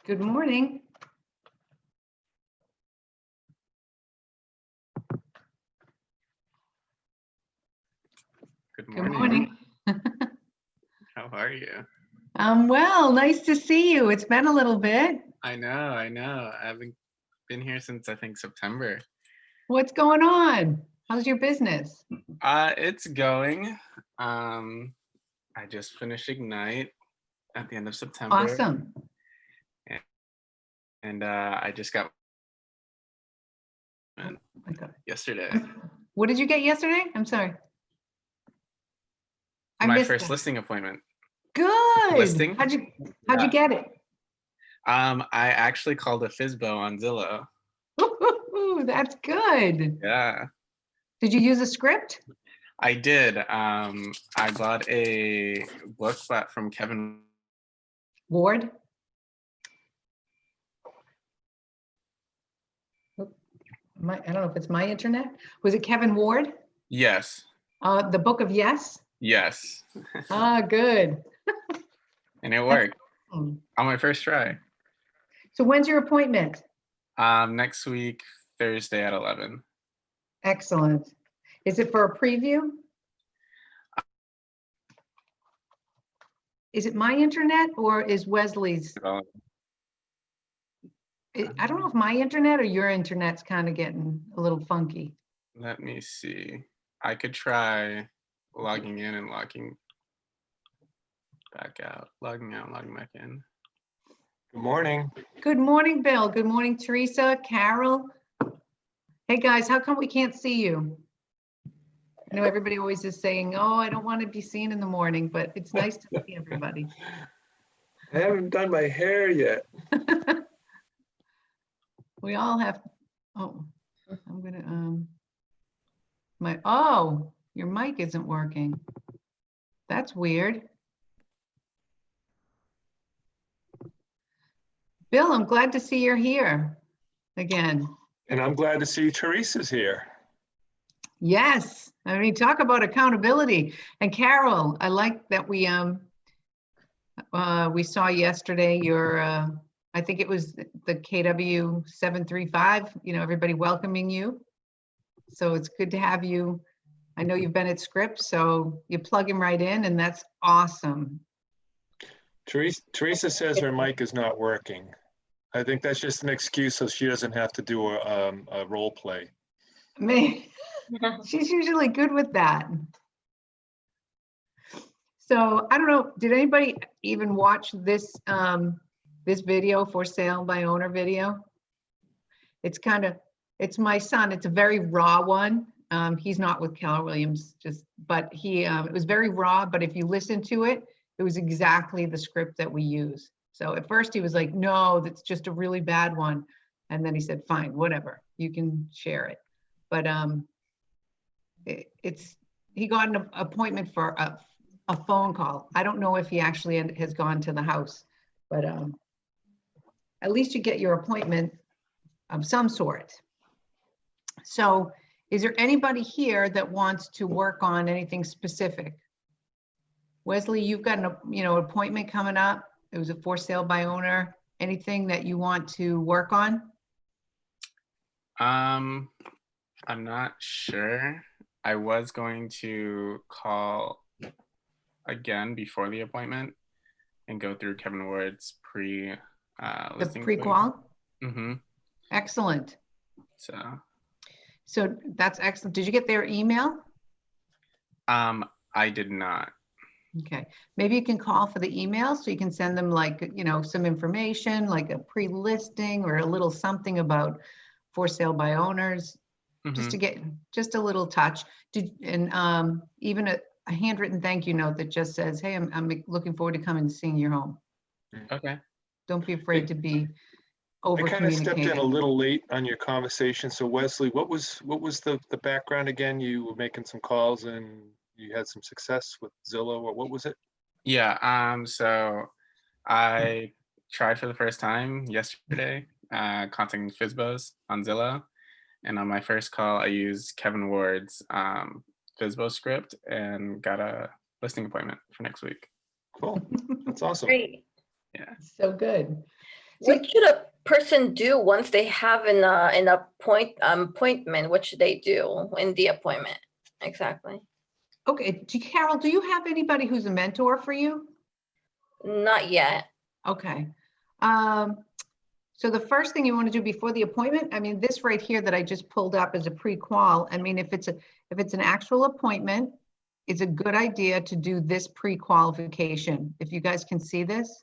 Good morning. Good Good morning. morning. How are you? Well, nice to see you. It's been a little bit. I know. I haven't been here since I think September. What's going on? How's your business? It's going. I just finished Ignite at the end of September. Awesome. And I just got Okay. yesterday. What did you get yesterday? I'm sorry. I My missed first that. listing appointment. Good. Listing? How'd you Yeah. get it? I actually called a FSBO on Zillow. Ooh, that's good. Yeah. Did you use a script? I did. I bought a book from Kevin Ward? I don't know if it's my internet. Was it Kevin Ward? Yes. The Book of Yes? Yes. Good. And it worked Hmm. on my first try. So when's your appointment? Next week, Thursday at 11. Excellent. Is it for a preview? Is it my internet or is Wesley's? I don't know if my internet or your internet's kind of getting a little funky. Let me see. I could try logging in and logging back out. Logging out, logging back in. Good morning. Good morning, Bill. Good morning, Teresa, Carol. Hey, guys, how come we can't see you? I know everybody always is saying, oh, I don't want to be seen in the morning, but it's nice to see everybody. I haven't done my hair yet. We all have, oh, I'm gonna, your mic isn't working. That's weird. Bill, I'm glad to see you're here again. And I'm glad to see Teresa's here. Yes, I mean, talk about accountability. And Carol, I like that we saw yesterday your, I think it was the KW 735, everybody welcoming you. So it's good to have you. I know you've been at Scripps, so you plug him right in, and that's awesome. Teresa says her mic is not working. I think that's just an excuse so she doesn't have to do a role play. Man, she's usually good with that. So I don't know, did anybody even watch this this video, for sale by owner video? It's my son. It's a very raw one. He's not with Keller Williams, but it was very raw, but if you listen to it, it was exactly the script that we use. So at first he was like, no, that's just a really bad one. And then he said, fine, whatever, you can share it. But he got an appointment for a phone call. I don't know if he actually has gone to the house, but at least you get your appointment of some sort. So is there anybody here that wants to work on anything specific? Wesley, you've got an appointment coming up. It was a for sale by owner. Anything that you want to work on? I'm not sure. I was going to call again before the appointment and go through Kevin Ward's The listing. prequal? Mm-hmm. Excellent. So that's excellent. Did you get their email? I did not. Okay, maybe you can call for the email so you can send them some information, like a pre-listing or a little something about for sale by owners, just to get just a little touch. Even a handwritten thank you note that just says, hey, I'm looking forward to coming and seeing your home. Okay. Don't be afraid to be over I kind of stepped in a communicating. little late on your conversation. So Wesley, what was the background again? You were making some calls and you had some success with Zillow, or what was it? Yeah. So I tried for the first time yesterday, contacting FSBOs on Zillow. And on my first call, I used Kevin Ward's FSBO script and got a listing appointment for next week. Cool. That's awesome. Great. Yeah. So good. What should a person do once they have an appointment? What should they do in the appointment? Exactly. Okay, Carol, do you have anybody who's a mentor for you? Not yet. Okay. So the first thing you want to do before the appointment, I mean, this right here that I just pulled up is a pre-qual. I mean, if it's an actual appointment, it's a good idea to do this pre-qualification. If you guys can see this.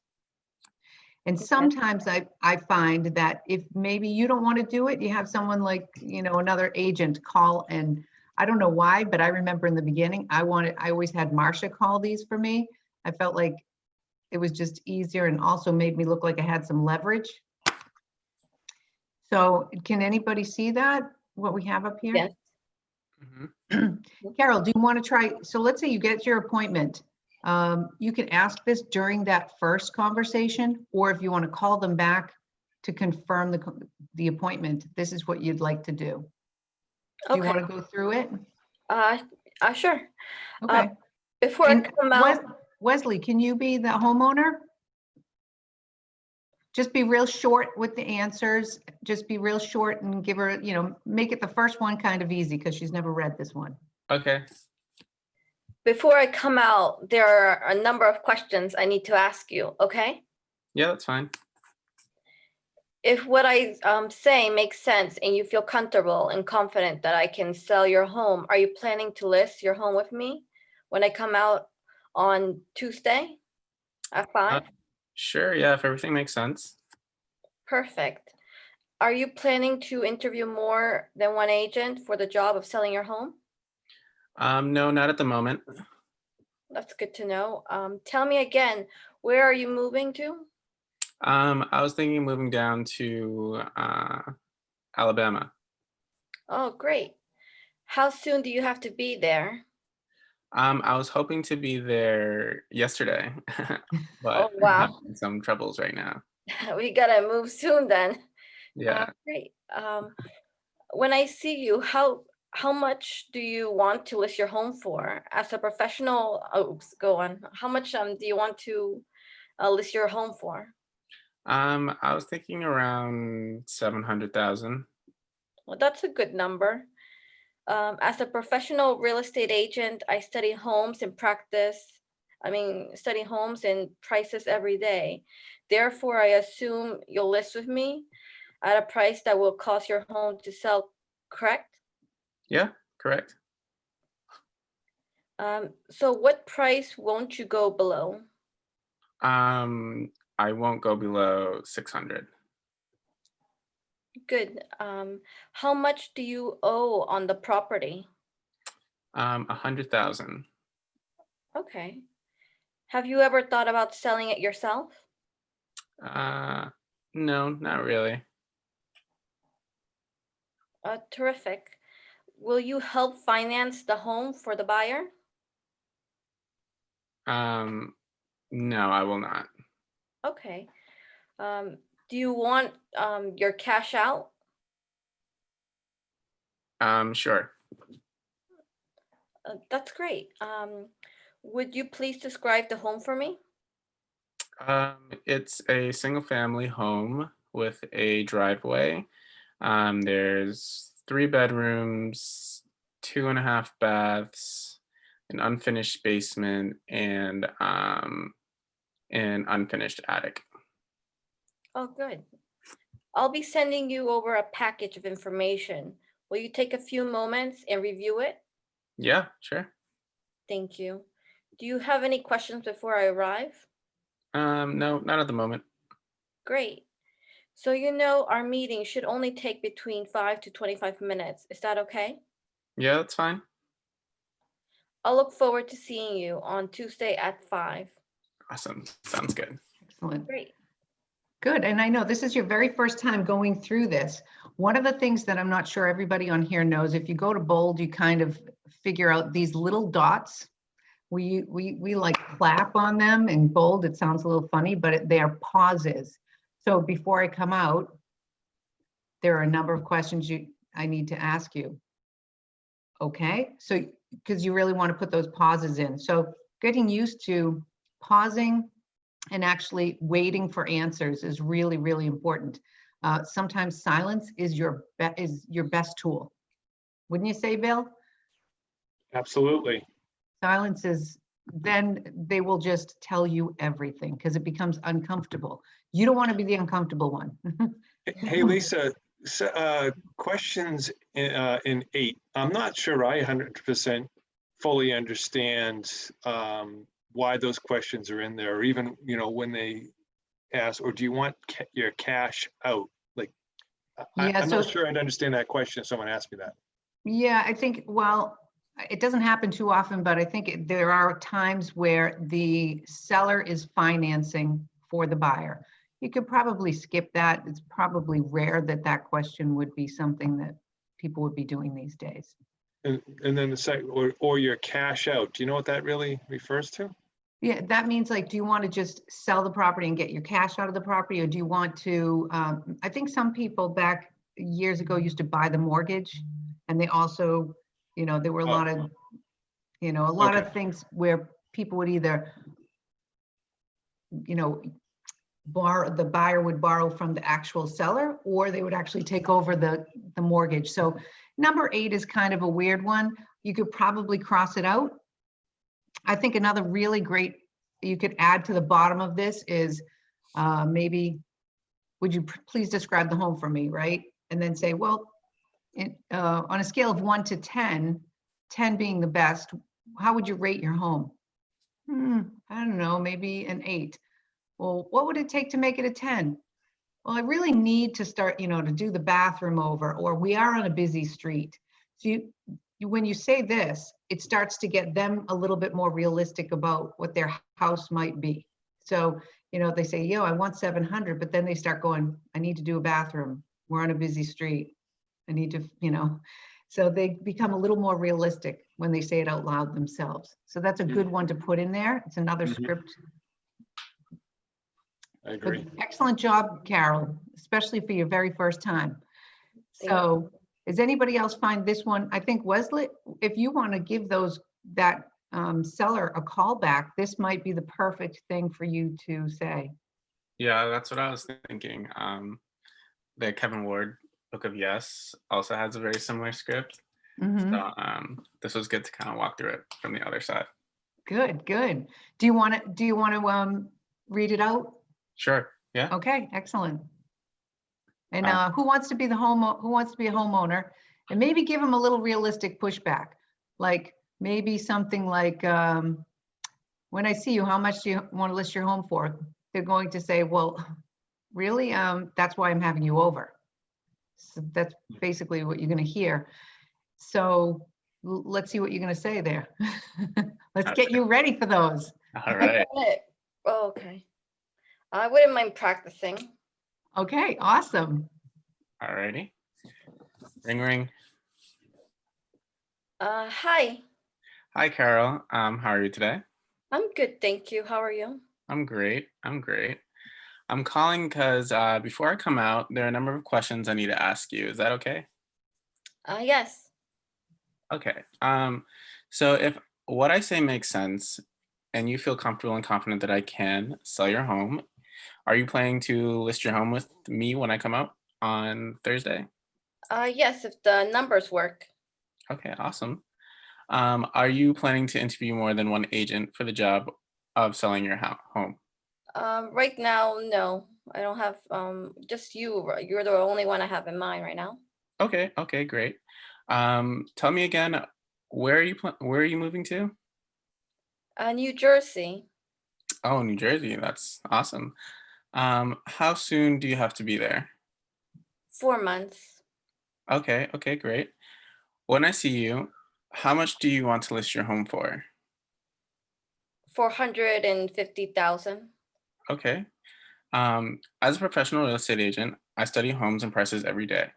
And sometimes I find that if maybe you don't want to do it, you have someone like, another agent call, and I don't know why, but I remember in the beginning, I always had Marcia call these for me. I felt like it was just easier and also made me look like I had some leverage. So can anybody see that, what we have up here? Yes. Carol, do you want to try? So let's say you get your appointment. You can ask this during that first conversation, or if you want to call them back to confirm the appointment, this is what you'd like to do. Do you want to go through it? Sure. Okay. Before I come out, Wesley, can you be the homeowner? Just be real short with the answers. Just be real short and give her, make it the first one kind of easy because she's never read this one. Okay. before I come out, there are a number of questions I need to ask you, okay? Yeah, that's fine. If what I say makes sense and you feel comfortable and confident that I can sell your home, are you planning to list your home with me when I come out on Tuesday at 5? Sure, yeah, if everything makes sense. Perfect. Are you planning to interview more than one agent for the job of selling your home? No, not at the moment. That's good to know. Tell me again, where are you moving to? I was thinking of moving down to Alabama. Oh, great. How soon do you have to be there? I was hoping to be there yesterday, but Oh, wow. I'm having some troubles right now. We gotta move soon then. Yeah. Great. When I see you, how much do you want to list your home for? As a professional, oops, go on. How much do you want to list your home for? I was thinking around 700,000. Well, that's a good number. As a professional real estate agent, I study homes and study homes and prices every day. Therefore, I assume you'll list with me at a price that will cause your home to sell, correct? Yeah, correct. So what price won't you go below? I won't go below 600. Good. How much do you owe on the property? 100,000. Okay. Have you ever thought about selling it yourself? No, not really. Terrific. Will you help finance the home for the buyer? No, I will not. Okay. Do you want your cash out? Sure. That's great. Would you please describe the home for me? It's a single family home with a driveway. There's 3 bedrooms, 2.5 baths, an unfinished basement, and an unfinished attic. Oh, good. I'll be sending you over a package of information. Will you take a few moments and review it? Yeah, sure. Thank you. Do you have any questions before I arrive? No, not at the moment. Great. So our meeting should only take between 5 to 25 minutes. Is that okay? Yeah, that's fine. I'll look forward to seeing you on Tuesday at 5. Awesome. Sounds good. Excellent. Great. Good. And I know this is your very first time going through this. One of the things that I'm not sure everybody on here knows, if you go to bold, you kind of figure out these little dots. We like clap on them in bold. It sounds a little funny, but they are pauses. So before I come out, there are a number of questions I need to ask you. Okay, so because you really want to put those pauses in. So getting used to pausing and actually waiting for answers is really, really important. Sometimes silence is your best tool. Wouldn't you say, Bill? Absolutely. Silence is, then they will just tell you everything because it becomes uncomfortable. You don't want to be the uncomfortable one. Hey, Lisa, questions in 8. I'm not sure I 100% fully understand why those questions are in there, or even, when they ask, or do you want your cash out? Like, Yeah, I'm so not sure I'd understand that question if someone asked me that. yeah, I think, well, it doesn't happen too often, but I think there are times where the seller is financing for the buyer. You could probably skip that. It's probably rare that that question would be something that people would be doing these days. And then the second, or your cash out. Do you know what that really refers to? Yeah, that means like, do you want to just sell the property and get your cash out of the property, or do you want to, I think some people back years ago used to buy the mortgage, and they also, there were a lot of, a lot of things where people would either, the buyer would borrow from the actual seller, or they would actually take over the mortgage. So number 8 is kind of a weird one. You could probably cross it out. I think another really great you could add to the bottom of this is maybe, would you please describe the home for me, right? And then say, well, on a scale of 1 to 10, 10 being the best, how would you rate your home? I don't know, maybe an 8. Well, what would it take to make it a 10? Well, I really need to start, to do the bathroom over, or we are on a busy street. So when you say this, it starts to get them a little bit more realistic about what their house might be. So, they say, yo, I want 700, but then they start going, I need to do a bathroom. We're on a busy street. I need to, so they become a little more realistic when they say it out loud themselves. So that's a good one to put in there. It's another script. I agree. But excellent job, Carol, especially for your very first time. So does anybody else find this one? I think Wesley, if you want to give that seller a call back, this might be the perfect thing for you to say. Yeah, that's what I was thinking. The Kevin Ward Book of Yes also has a very similar script. So this was good to kind of walk through it from the other side. Good. Do you want to read it out? Sure. Yeah. Okay, excellent. And who wants to be a homeowner, and maybe give them a little realistic pushback, like maybe something like, when I see you, how much do you want to list your home for? They're going to say, well, really, that's why I'm having you over. So that's basically what you're going to hear. So let's see what you're going to say there. Let's get you ready for those. All right. Oh, okay. I wouldn't mind practicing. Okay, awesome. All righty. Ring, ring. Hi. Hi, Carol. How are you today? I'm good, thank you. How are you? I'm great. I'm calling because before I come out, there are a number of questions I need to ask you. Is that okay? Yes. Okay. So if what I say makes sense and you feel comfortable and confident that I can sell your home, are you planning to list your home with me when I come out on Thursday? Yes, if the numbers work. Okay, awesome. Are you planning to interview more than one agent for the job of selling your home? Right now, no. I don't have just you. You're the only one I have in mind right now. Okay, great. Tell me again, where are you moving to? New Jersey. Oh, New Jersey. That's awesome. How soon do you have to be there? 4 months. Okay, great. When I see you, how much do you want to list your home for? 450,000. Okay. As a professional real estate agent, I study homes and prices every day.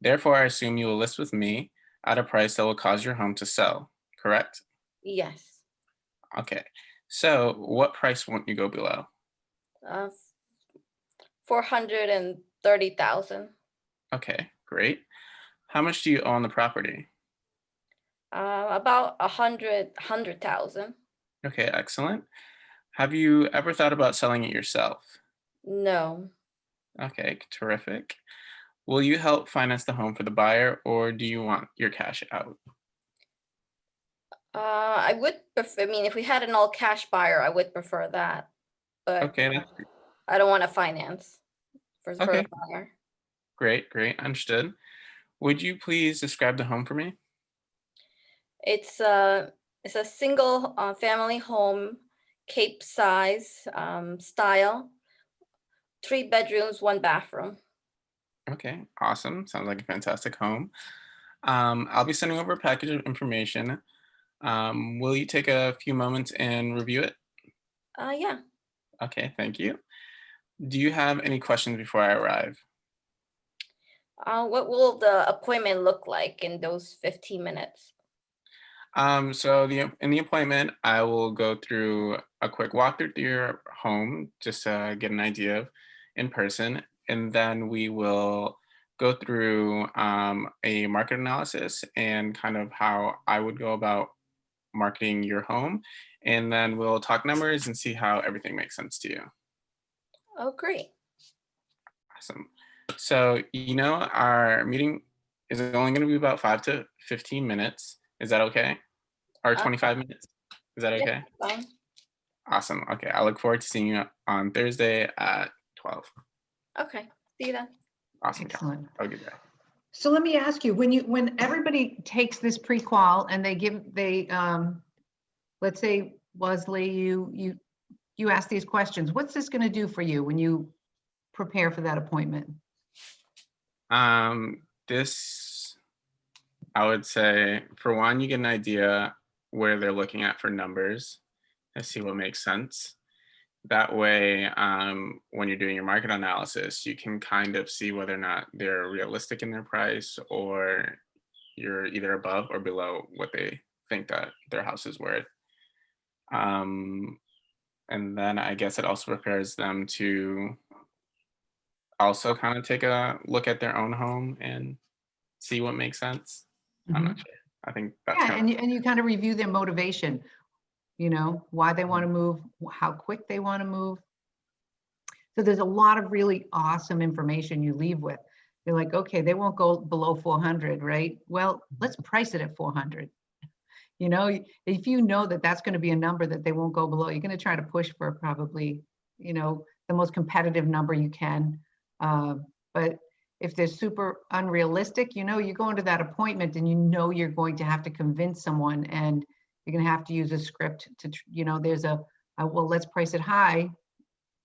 Therefore, I assume you will list with me at a price that will cause your home to sell, correct? Yes. Okay. So what price won't you go below? 430,000. Okay, great. How much do you own the property? About 100,000. Okay, excellent. Have you ever thought about selling it yourself? No. Okay, terrific. Will you help finance the home for the buyer, or do you want your cash out? I would prefer, I mean, if we had an all cash buyer, I would prefer that, but Okay, that's I don't want to finance for the okay. buyer. Great, understood. Would you please describe the home for me? It's a single family home, Cape size style, 3 bedrooms, 1 bathroom. Okay, awesome. Sounds like a fantastic home. I'll be sending over a package of information. Will you take a few moments and review it? Yeah. Okay, thank you. Do you have any questions before I arrive? What will the appointment look like in those 15 minutes? So in the appointment, I will go through a quick walkthrough through your home just to get an idea of in person, and then we will go through a market analysis and kind of how I would go about marketing your home, and then we'll talk numbers and see how everything makes sense to you. Oh, great. Awesome. So our meeting is only going to be about 5 to 15 minutes. Is that okay? Or 25 minutes. Is that Yeah, okay? fine. Awesome. Okay. I look forward to seeing you on Thursday at 12. Okay. See you then. Awesome. Excellent. Have a good day. So let me ask you, when everybody takes this pre-qual and let's say, Wesley, you ask these questions, what's this going to do for you when you prepare for that appointment? This, I would say, for one, you get an idea where they're looking at for numbers to see what makes sense. That way, when you're doing your market analysis, you can kind of see whether or not they're realistic in their price, or you're either above or below what they think that their house is worth. And then I guess it also prepares them to also kind of take a look at their own home and see what makes sense. I'm not sure. I think that's Yeah, kind of and you kind of review their motivation, why they want to move, how quick they want to move. So there's a lot of really awesome information you leave with. You're like, okay, they won't go below 400, right? Well, let's price it at 400. If you know that that's going to be a number that they won't go below, you're going to try to push for probably, the most competitive number you can. But if they're super unrealistic, you go into that appointment and you're going to have to convince someone, and you're going to have to use a script to, there's well, let's price it high.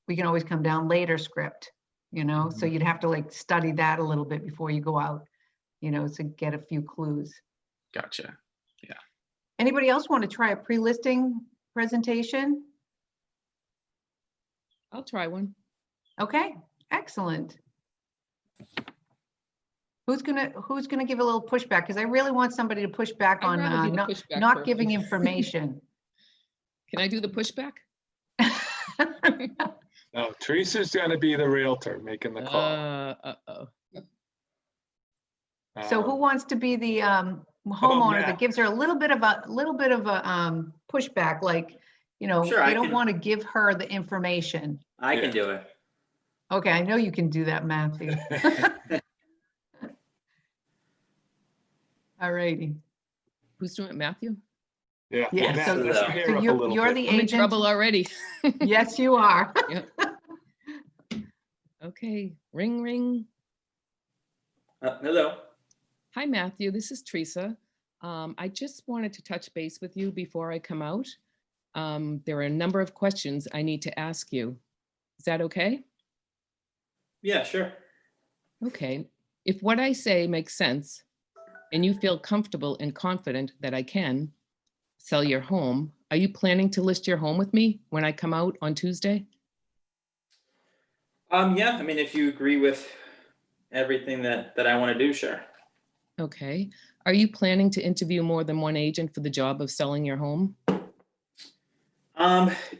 We can always come down later script, so you'd have to like study that a little bit before you go out, to get a few clues. gotcha. Yeah. Anybody else want to try a pre-listing presentation? I'll try one. Okay, excellent. Who's gonna give a little pushback? Because I really want somebody to push back I'd on rather be the not, pushback not person. giving information. Can I do the pushback? No, Teresa's gonna be the realtor making the call. Uh-oh. So who Um, wants to be the homeowner that Matt? gives her a little bit of a pushback, like, Sure, I they don't can- want to give her the information. I Yeah. can do it. Okay, I know you can do that, Matthew. All righty. Who's doing it, Matthew? Yeah. Yeah, Matt, so- lift your so hair So up a little you're bit. the I'm in agent. trouble already. Yes, you are. Yep. Okay, ring, ring. Hello. Hi, Matthew. This is Teresa. I just wanted to touch base with you before I come out. There are a number of questions I need to ask you. Is that okay? Yeah, sure. Okay. If what I say makes sense and you feel comfortable and confident that I can sell your home, are you planning to list your home with me when I come out on Tuesday? Yeah, I mean, if you agree with everything that I want to do, sure. Okay. Are you planning to interview more than one agent for the job of selling your home?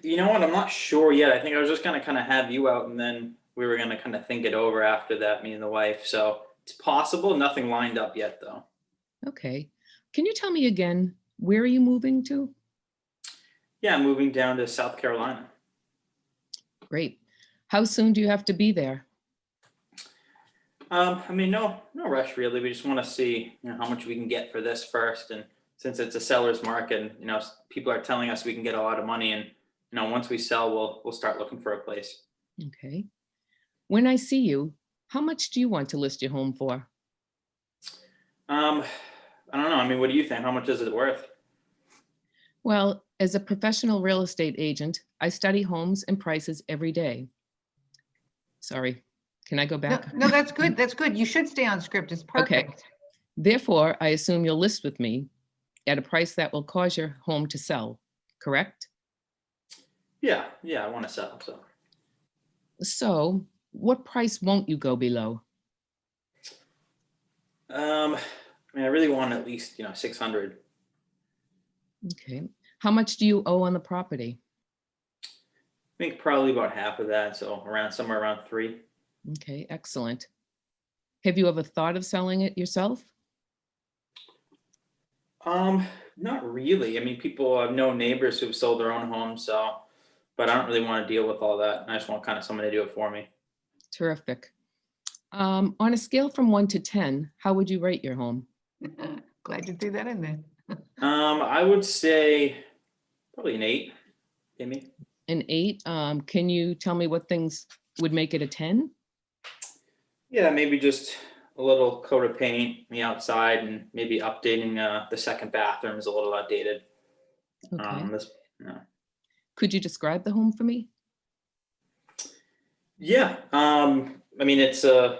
You know what? I'm not sure yet. I think I was just gonna kind of have you out, and then we were gonna kind of think it over after that, me and the wife. So it's possible. Nothing lined up yet, though. Okay. Can you tell me again, where are you moving to? Yeah, I'm moving down to South Carolina. Great. How soon do you have to be there? I mean, no rush really. We just want to see, how much we can get for this first. And since it's a seller's market, and, people are telling us we can get a lot of money, and once we sell, we'll start looking for a place. Okay. When I see you, how much do you want to list your home for? I don't know. I mean, what do you think? How much is it worth? Well, as a professional real estate agent, I study homes and prices every day. Sorry, can I go No, back? no, that's good. That's good. You should stay on script. It's Okay. perfect. Therefore, I assume you'll list with me at a price that will cause your home to sell, correct? Yeah, I want to sell. So, So what price won't you go below? I mean, I really want at least 600. Okay. How much do you owe on the property? I think probably about half of that, so somewhere around 3. Okay, excellent. Have you ever thought of selling it yourself? Not really. I mean, I've known neighbors who've sold their own homes, so, but I don't really want to deal with all that. I just want kind of someone to do it for me. Terrific. On a scale from 1 to 10, how would you rate your home? Glad you threw that in there. I would say probably an 8, Amy. An 8. Can you tell me what things would make it a 10? Yeah, maybe just a little coat of paint on the outside, and maybe updating the second bathroom is a little outdated. Okay. This, yeah. Could you describe the home for me? Yeah. I mean, it's a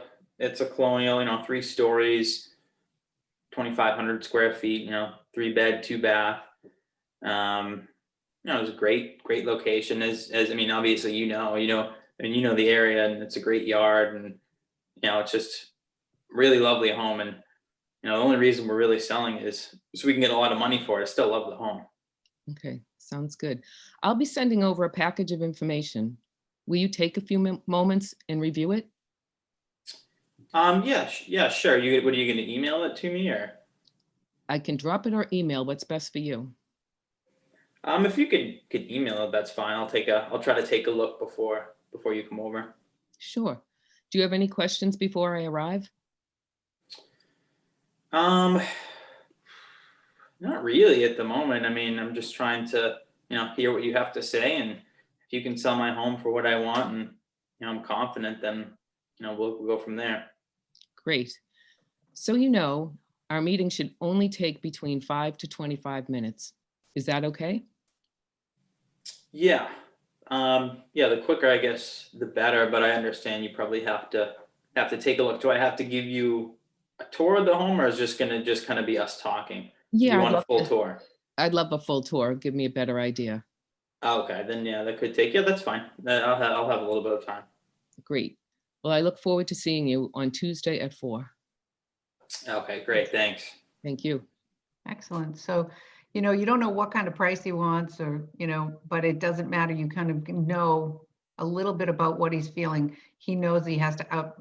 colonial, 3 stories, 2,500 square feet, 3 bed, 2 bath. It was a great location. As I mean, obviously, the area, and it's a great yard, and it's just really lovely home. And the only reason we're really selling is so we can get a lot of money for it. I still love the home. Okay, sounds good. I'll be sending over a package of information. Will you take a few moments and review it? Yeah, sure. What are you going to email it to me, or? I can drop it or email. What's best for you? If you could email it, that's fine. I'll try to take a look before you come over. Sure. Do you have any questions before I arrive? Not really at the moment. I mean, I'm just trying to, hear what you have to say, and if you can sell my home for what I want, and I'm confident, then we'll go from there. Great. So our meeting should only take between 5 to 25 minutes. Is that okay? Yeah. Yeah, the quicker, I guess, the better, but I understand you probably have to take a look. Do I have to give you a tour of the home, or is just kind of be us talking? Yeah, You want a full tour? I'd love a full tour. Give me a better idea. Okay, then yeah, that could take. Yeah, that's fine. I'll have a little bit of time. Great. Well, I look forward to seeing you on Tuesday at 4. Okay, great. Thanks. Thank you. Excellent. So, you don't know what kind of price he wants, or, but it doesn't matter. You kind of know a little bit about what he's feeling. He knows he has to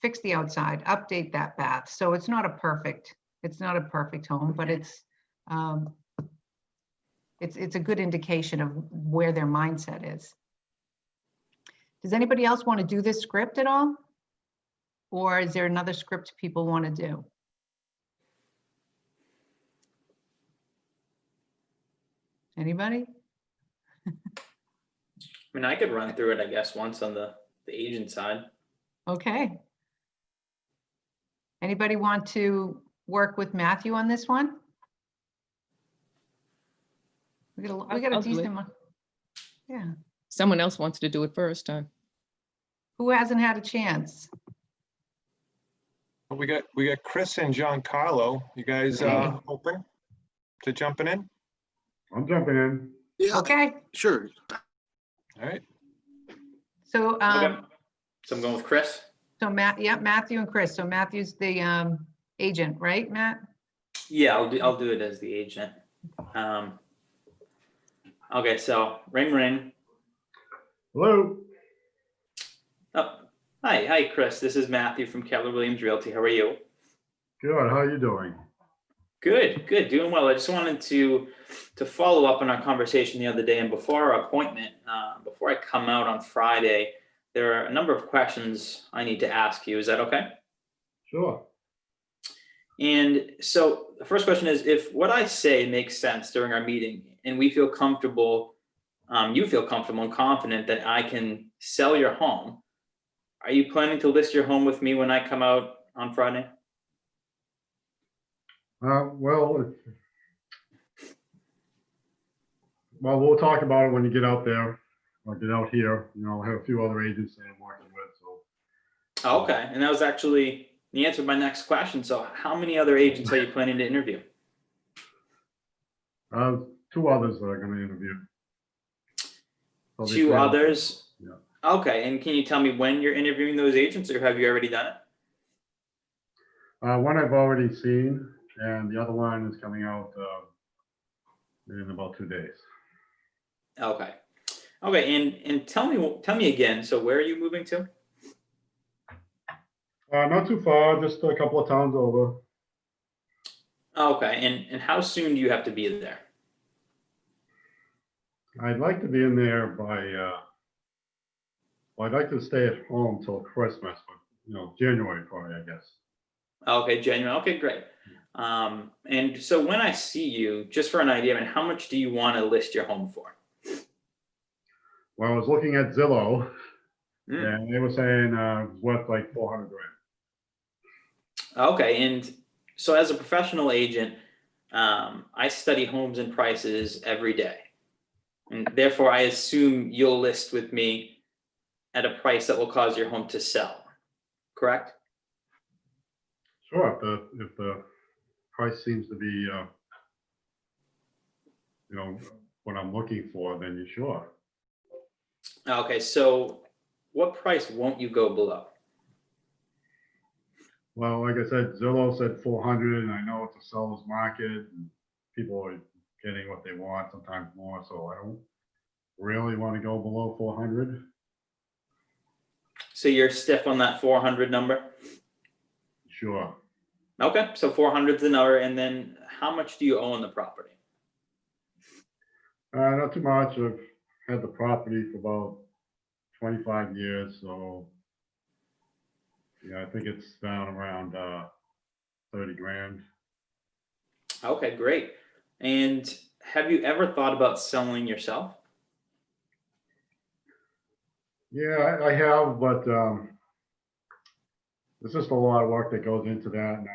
fix the outside, update that bath. So it's not a perfect home, but it's a good indication of where their mindset is. Does anybody else want to do this script at all? Or is there another script people want to do? Anybody? I mean, I could run through it, I guess, once on the agent side. Okay. Anybody want to work with Matthew on this one? We got a I'll do decent it. one. Yeah. Someone else wants to do it first. Who hasn't had a chance? We got Chris and Giancarlo. You guys open to jumping in? I'm jumping in. Yeah, Okay. sure. All right. So, Okay. So I'm going with Chris. so Matthew and Chris. So Matthew's the agent, right, Matt? Yeah, I'll do it as the agent. Okay, so ring. Hello. Oh, hi, Chris. This is Matthew from Keller Williams Realty. How are you? Good. How are you doing? Good, good, doing well. I just wanted to follow up on our conversation the other day, and before our appointment, before I come out on Friday, there are a number of questions I need to ask you. Is that okay? Sure. And so the first question is, if what I say makes sense during our meeting, and we feel comfortable, you feel comfortable and confident that I can sell your home, are you planning to list your home with me when I come out on Friday? Well, we'll talk about it when you get out there, or get out here. You know, I have a few other agents that I'm working with, so. Oh, okay, and that was actually the answer to my next question. So how many other agents are you planning to interview? Two others that are gonna interview. So they Two plan- others? Yeah. Okay, and can you tell me when you're interviewing those agents, or have you already done it? One I've already seen, and the other one is coming out in about 2 days. Okay. Okay, and tell me again, so where are you moving to? Not too far, just a couple of towns over. Okay, and how soon do you have to be there? I'd like to be in there by, well, I'd like to stay at home till Christmas, but, you know, January probably, I guess. Okay, January. Okay, great. And so when I see you, just for an idea, I mean, how much do you want to list your home for? Well, I was looking at Zillow, Hmm. and they were saying it's worth like 400 grand. Okay, and so as a professional agent, I study homes and prices every day. And therefore, I assume you'll list with me at a price that will cause your home to sell, correct? Sure, if the price seems to be, you know, what I'm looking for, then you sure. Okay, so what price won't you go below? Well, like I said, Zillow said 400, and I know it's a seller's market, and people are getting what they want, sometimes more, so I don't really want to go below 400. So you're stiff on that 400 number? Sure. Okay, so 400 is the number, and then how much do you own the property? Not too much. I've had the property for about 25 years, so yeah, I think it's down around 30 grand. Okay, great. And have you ever thought about selling yourself? Yeah, I have, but there's just a lot of work that goes into that, and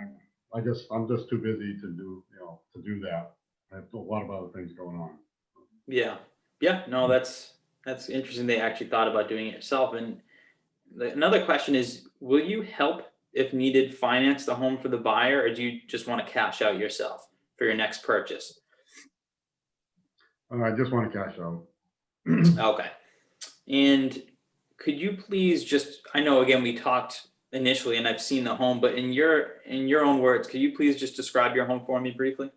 I'm just too busy to do, you know, to do that. I have a lot of other things going on. Yeah. Yeah, no, that's interesting. They actually thought about doing it yourself. And another question is, will you help if needed finance the home for the buyer, or do you just want to cash out yourself for your next purchase? I just want to cash out. Okay. And could you please just, I know again we talked initially and I've seen the home, but in your own words, could you please just describe your home for me briefly?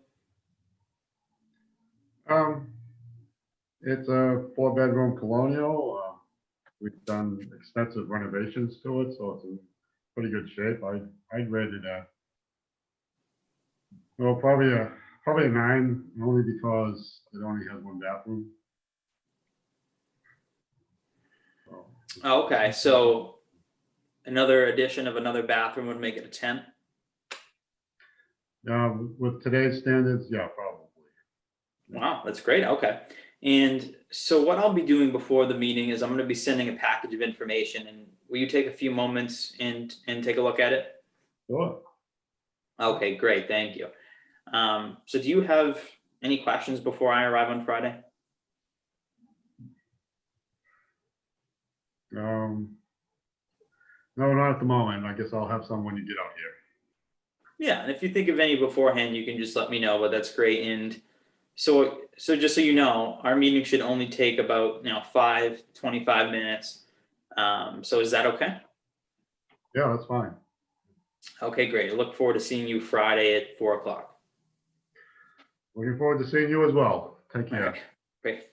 It's a 4-bedroom colonial. We've done extensive renovations to it, so it's in pretty good shape. I'd rate it at, well, probably a 9, only because it only has 1 bathroom. So, Okay, so another addition of another bathroom would make it a 10? with today's standards, yeah, probably. Wow, that's great. Okay. And so what I'll be doing before the meeting is I'm going to be sending a package of information, and will you take a few moments and take a look at it? Sure. Okay, great. Thank you. So do you have any questions before I arrive on Friday? No, not at the moment. I guess I'll have some when you get out here. Yeah, and if you think of any beforehand, you can just let me know, but that's great. And so just so you know, our meeting should only take about 25 minutes. So is that okay? Yeah, that's fine. Okay, great. I look forward to seeing you Friday at 4 o'clock. Looking forward to seeing you as well. Take All care. right, great.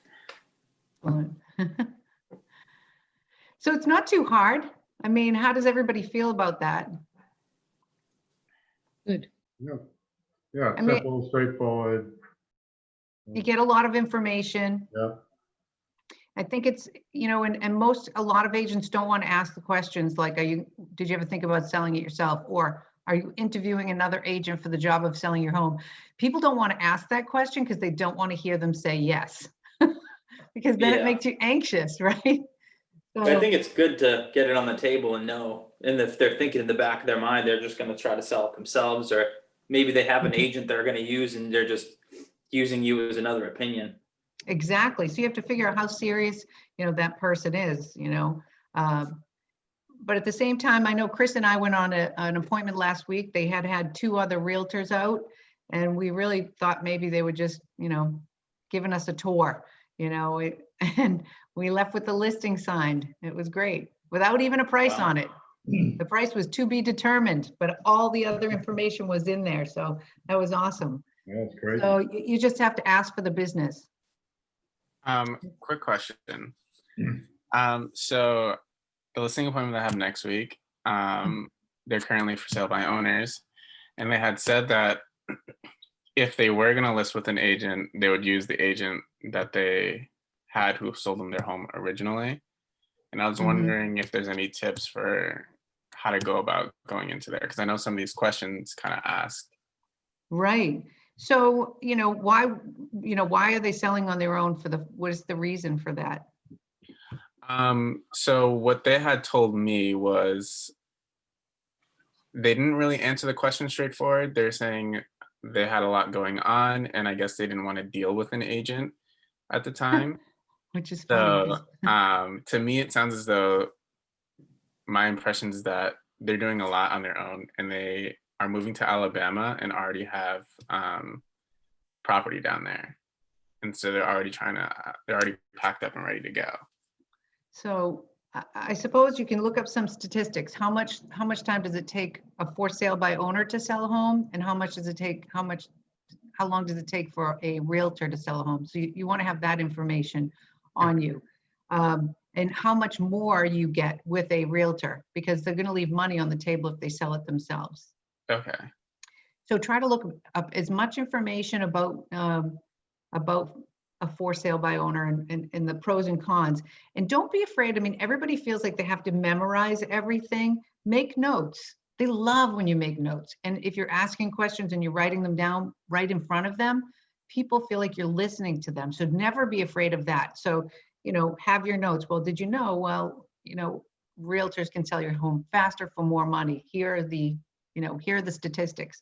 So it's not too hard. I mean, how does everybody feel about that? Good. Yeah. Yeah, I mean- simple, straightforward. You get a lot of information. Yeah, I think it's, and a lot of agents don't want to ask the questions like, did you ever think about selling it yourself? Or are you interviewing another agent for the job of selling your home? People don't want to ask that question because they don't want to hear them say yes. Because then it Yeah. makes you anxious, right? I So, think it's good to get it on the table and know, and if they're thinking in the back of their mind, they're just gonna try to sell it themselves, or maybe they have an agent they're gonna use and they're just using you as another opinion. exactly. So you have to figure out how serious, that person is, But at the same time, I know Chris and I went on an appointment last week. They had 2 other realtors out, and we really thought maybe they would just, giving us a tour, and we left with the listing signed. It was great, without even a price Wow. on it. The price was to be determined, but all the other information was in there. So that was awesome. yeah, it's crazy. So you just have to ask for the business. Quick question. So the listing appointment I have next week, they're currently for sale by owners, and they had said that if they were going to list with an agent, they would use the agent that they had who sold them their home originally. And I was Mhm. wondering if there's any tips for how to go about going into there, because I know some of these questions kind of ask. Right. So, why are they selling on their own what is the reason for that? So what they had told me was they didn't really answer the question straightforward. They're saying they had a lot going on, and I guess they didn't want to deal with an agent at the time. Which is funny. So to me, it sounds as though my impression is that they're doing a lot on their own, and they are moving to Alabama and already have property down there. And so they're already packed up and ready to go. So I suppose you can look up some statistics. How much time does it take a for sale by owner to sell a home? And how long does it take for a realtor to sell a home? So you want to have that information on you. And how much more you get with a realtor, because they're going to leave money on the table if they sell it themselves. Okay. So try to look up as much information about a for sale by owner and the pros and cons. And don't be afraid. I mean, everybody feels like they have to memorize everything. Make notes. They love when you make notes. And if you're asking questions and you're writing them down right in front of them, people feel like you're listening to them. So never be afraid of that. So, have your notes. Well, did you know? Well, realtors can sell your home faster for more money. Here are the statistics.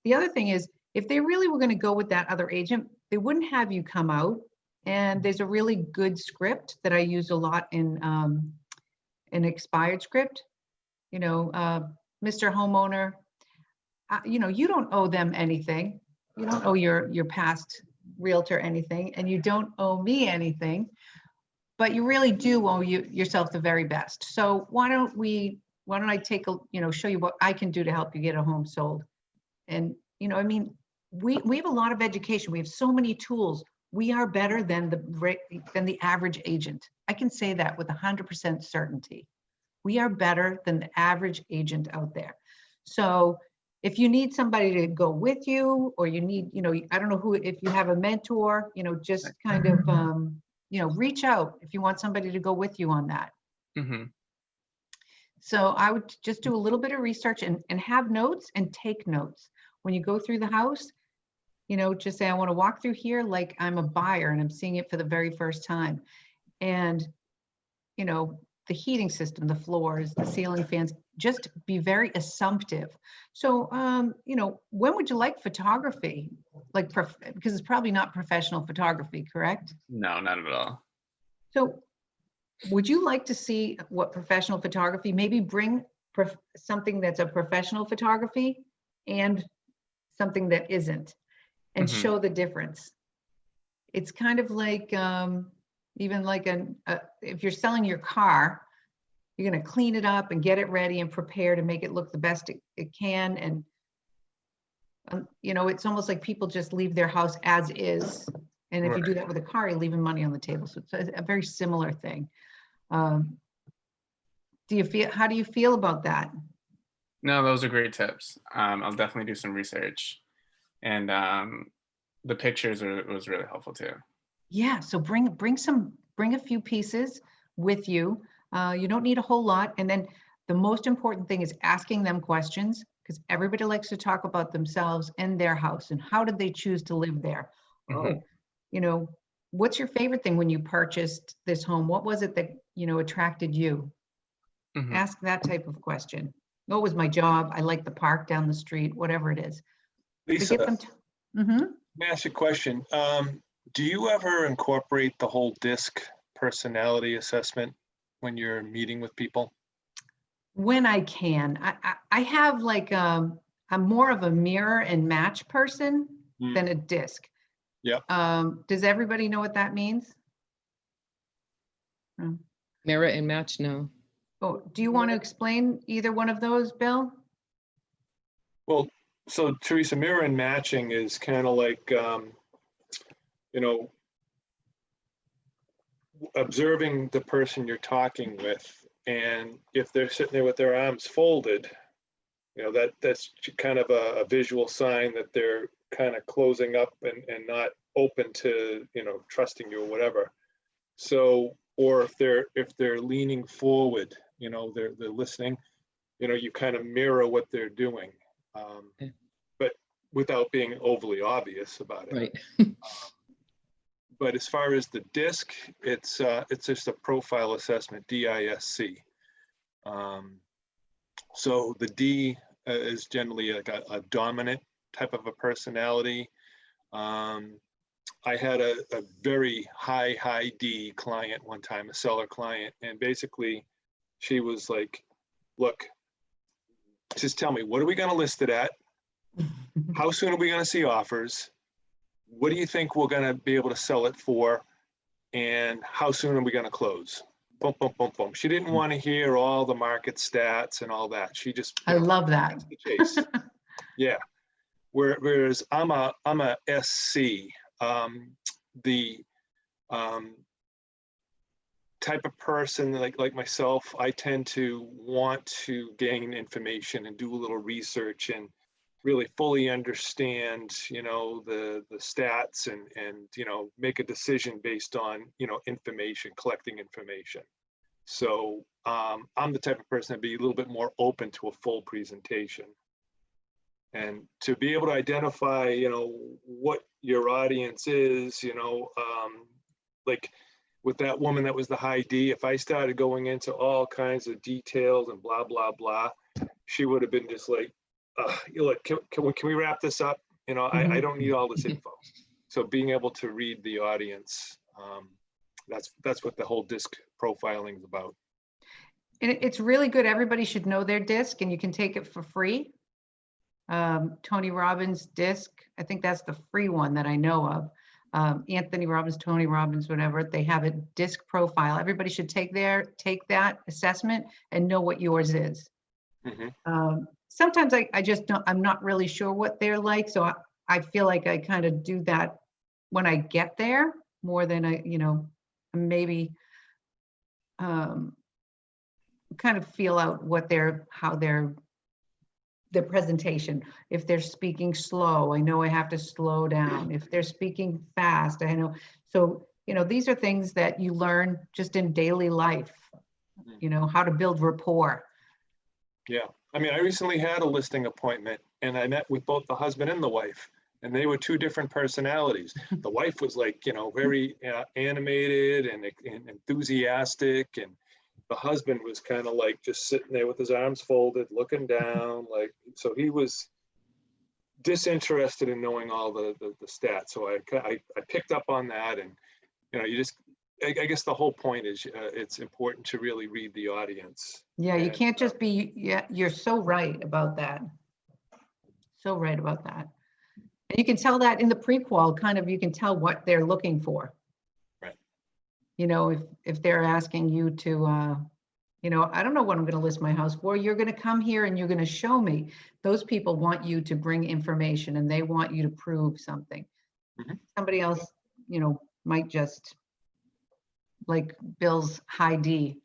The other thing is, if they really were going to go with that other agent, they wouldn't have you come out. And there's a really good script that I use a lot in an expired script. Mr. Homeowner, you don't owe them anything. You don't owe your past realtor anything, and you don't owe me anything. But you really do owe yourself the very best. So why don't I take show you what I can do to help you get a home sold? And we have a lot of education. We have so many tools. We are better than the average agent. I can say that with 100% certainty. We are better than the average agent out there. So if you need somebody to go with you, or you need, I don't know if you have a mentor, just kind of, reach out if you want somebody to go with you on that. Mm-hmm. So I would just do a little bit of research and have notes and take notes. When you go through the house, just say, I want to walk through here like I'm a buyer and I'm seeing it for the very first time. And, the heating system, the floors, the ceiling fans, just be very assumptive. So, when would you like photography? Because it's probably not professional photography, correct? No, not at all. So would you like to see what professional photography, maybe bring something that's a professional photography and something that isn't, and Mhm. show the difference? It's kind of like, even like if you're selling your car, you're going to clean it up and get it ready and prepare to make it look the best it can. And, it's almost like people just leave their house as is. And if you do that with a car, you're leaving money on the table. So it's a very similar thing. How do you feel about that? No, those are great tips. I'll definitely do some research and the pictures was really helpful too. Yeah, so bring a few pieces with you. You don't need a whole lot. And then the most important thing is asking them questions, because everybody likes to talk about themselves and their house and how did they choose to live there. Oh, what's your favorite thing when you purchased this home? What was it that, attracted you? Ask that type of question. What was my job? I like the park down the street, whatever it is. Lisa, Let me ask you a question. Do you ever incorporate the whole DISC personality assessment when you're meeting with people? When I can. I have like, I'm more of a mirror and match person than a DISC. Yep. Does everybody know what that means? Mirror and match, no. Oh, do you want to explain either one of those, Bill? Well, so Teresa, mirror and matching is kind of like, observing the person you're talking with, and if they're sitting there with their arms folded, that's kind of a visual sign that they're kind of closing up and not open to, trusting you or whatever. So, or if they're leaning forward, they're listening, you kind of mirror what they're doing, but without being overly obvious about it. Right. But as far as the DISC, it's just a profile assessment, DISC. So the D is generally like a dominant type of a personality. I had a very high D client one time, a seller client, and basically she was like, look, just tell me, what are we going to list it at? How soon are we going to see offers? What do you think we're going to be able to sell it for? And how soon are we going to close? Boom, boom, boom, boom. She didn't want to hear all the market stats and all that. She just, I love that. the chase. Yeah. Whereas I'm a SC, the type of person like myself, I tend to want to gain information and do a little research and really fully understand, the stats and make a decision based on, information, collecting information. So I'm the type of person to be a little bit more open to a full presentation. And to be able to identify, what your audience is, like with that woman that was the high D, if I started going into all kinds of details and blah, blah, blah, she would have been just like, look, can we wrap this up? I don't need all this info. So being able to read the audience, that's what the whole DISC profiling is about. And it's really good. Everybody should know their DISC, and you can take it for free. Tony Robbins DISC, I think that's the free one that I know of. Anthony Robbins, Tony Robbins, whatever, they have a DISC profile. Everybody should take that assessment and know what yours is. Sometimes I just don't, I'm not really sure what they're like. So I feel like I kind of do that when I get there more than I, maybe kind of feel out what how their presentation. If they're speaking slow, I know I have to slow down. If they're speaking fast, I know. So, these are things that you learn just in daily life, how to build rapport. Yeah. I mean, I recently had a listing appointment and I met with both the husband and the wife, and they were two different personalities. The wife was like, very animated and enthusiastic, and the husband was kind of like just sitting there with his arms folded, looking down, like, so he was disinterested in knowing all the stats. So I picked up on that, and I guess the whole point is it's important to really read the audience. Yeah, you can't just be, you're so right about that. So right about that. And you can tell that in the pre-qual, kind of, you can tell what they're looking for. Right. If they're asking you to, I don't know what I'm going to list my house for. You're going to come here and you're going to show me. Those people want you to bring information and they want you to prove something. Somebody else, might just, like Bill's high D,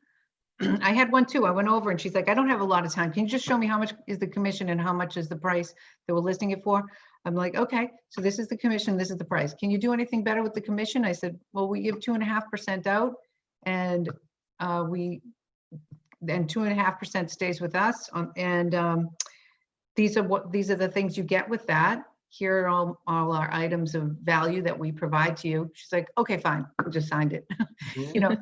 I had one too. I went over and she's like, I don't have a lot of time. Can you just show me how much is the commission and how much is the price that we're listing it for? I'm like, okay, so this is the commission, this is the price. Can you do anything better with the commission? I said, well, we give 2.5% out and then 2.5% stays with us. These are the things you get with that. Here are all our items of value that we provide to you. She's like, okay, fine, I just signed it. You know,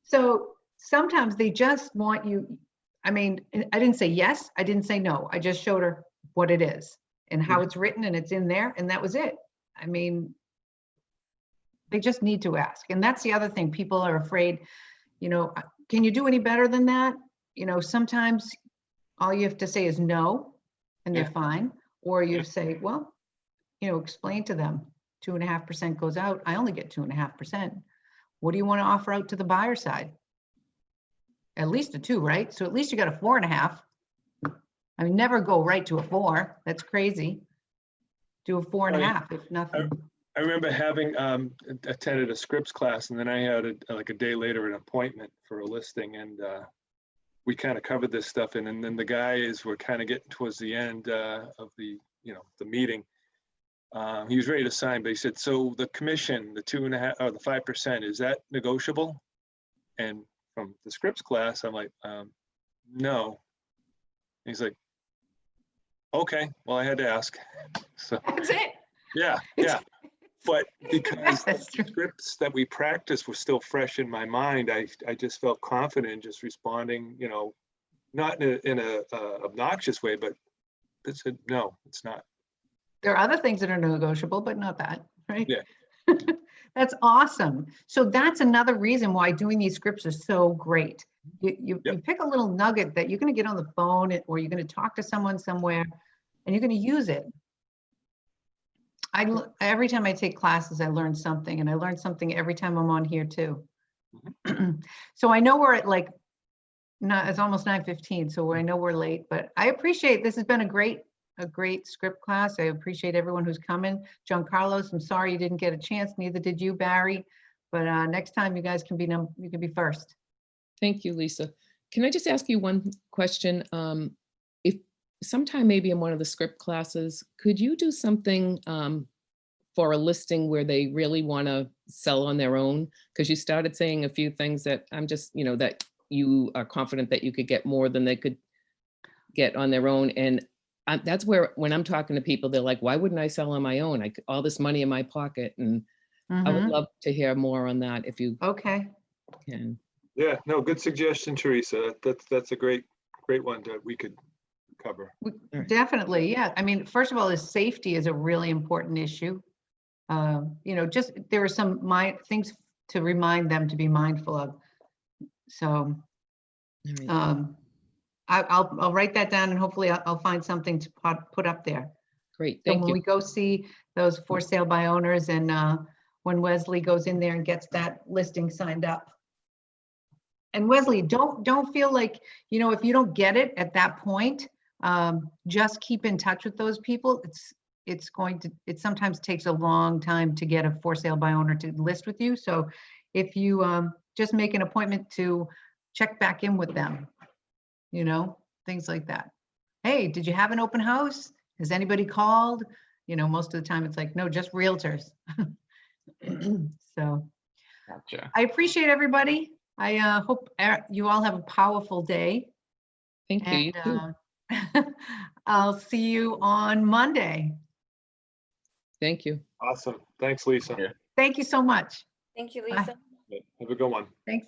so sometimes they just want you. I mean, I didn't say yes, I didn't say no. I just showed her what it is and how it's written and it's in there, and that was it. I mean, they just need to ask. And that's the other thing. People are afraid, you know, can you do any better than that? You know, sometimes all you have to say is no, and they're fine. Or you say, well, you know, explain to them 2.5% goes out. I only get 2.5%. What do you want to offer out to the buyer side? At least a 2, right? So at least you got a 4.5. I mean, never go right to a 4. That's crazy. Do a 4.5 if nothing. I remember having attended a scripts class, and then I had like a day later an appointment for a listing, and we kind of covered this stuff. And then the guys were kind of getting towards the end of the meeting. He was ready to sign, but he said, "So the commission, the 2.5 or the 5%, is that negotiable?" And from the scripts class, I'm like, "No." And he's like, "Okay, well, I had to ask." So That's it. yeah. But because the scripts that we practiced were still fresh in my mind, I just felt confident just responding, you know, not in a obnoxious way, but it said, no, it's not. There are other things that are negotiable, but not that, right? Yeah. That's awesome. So that's another reason why doing these scripts is so great. You pick a little nugget that you're going to get on the phone or you're going to talk to someone somewhere and you're going to use it. Every time I take classes, I learn something, and I learn something every time I'm on here too. So I know we're at like, it's almost 9:15, so I know we're late, but I appreciate, this has been a great script class. I appreciate everyone who's coming. John Carlos, I'm sorry you didn't get a chance, neither did you, Barry, but next time you guys can be first. Thank you, Lisa. Can I just ask you one question? If sometime maybe in one of the script classes, could you do something for a listing where they really want to sell on their own? Because you started saying a few things that I'm just, you know, that you are confident that you could get more than they could get on their own. And that's where, when I'm talking to people, they're like, why wouldn't I sell on my own? All this money in my pocket. And I would love to hear more on that if you can. Yeah, no, good suggestion, Teresa. That's a great one that we could cover. Definitely, yeah. I mean, first of all, safety is a really important issue. You know, just there are some things to remind them to be mindful of. So I'll write that down, and hopefully I'll find something to put up there. Great, So thank when you. we go see those for sale by owners, and when Wesley goes in there and gets that listing signed up. And Wesley, don't feel like, you know, if you don't get it at that point, just keep in touch with those people. It sometimes takes a long time to get a for sale by owner to list with you. So if you just make an appointment to check back in with them, you know, things like that. Hey, did you have an open house? Has anybody called? You know, most of the time it's like, no, just realtors. So Gotcha. I appreciate everybody. I hope you all have a powerful day. Thank you. You too. I'll see you on Monday. Thank you. Awesome. Thanks, Lisa. Yeah. Thank you so much. Thank you, Bye. Lisa. Have a good one. Thanks.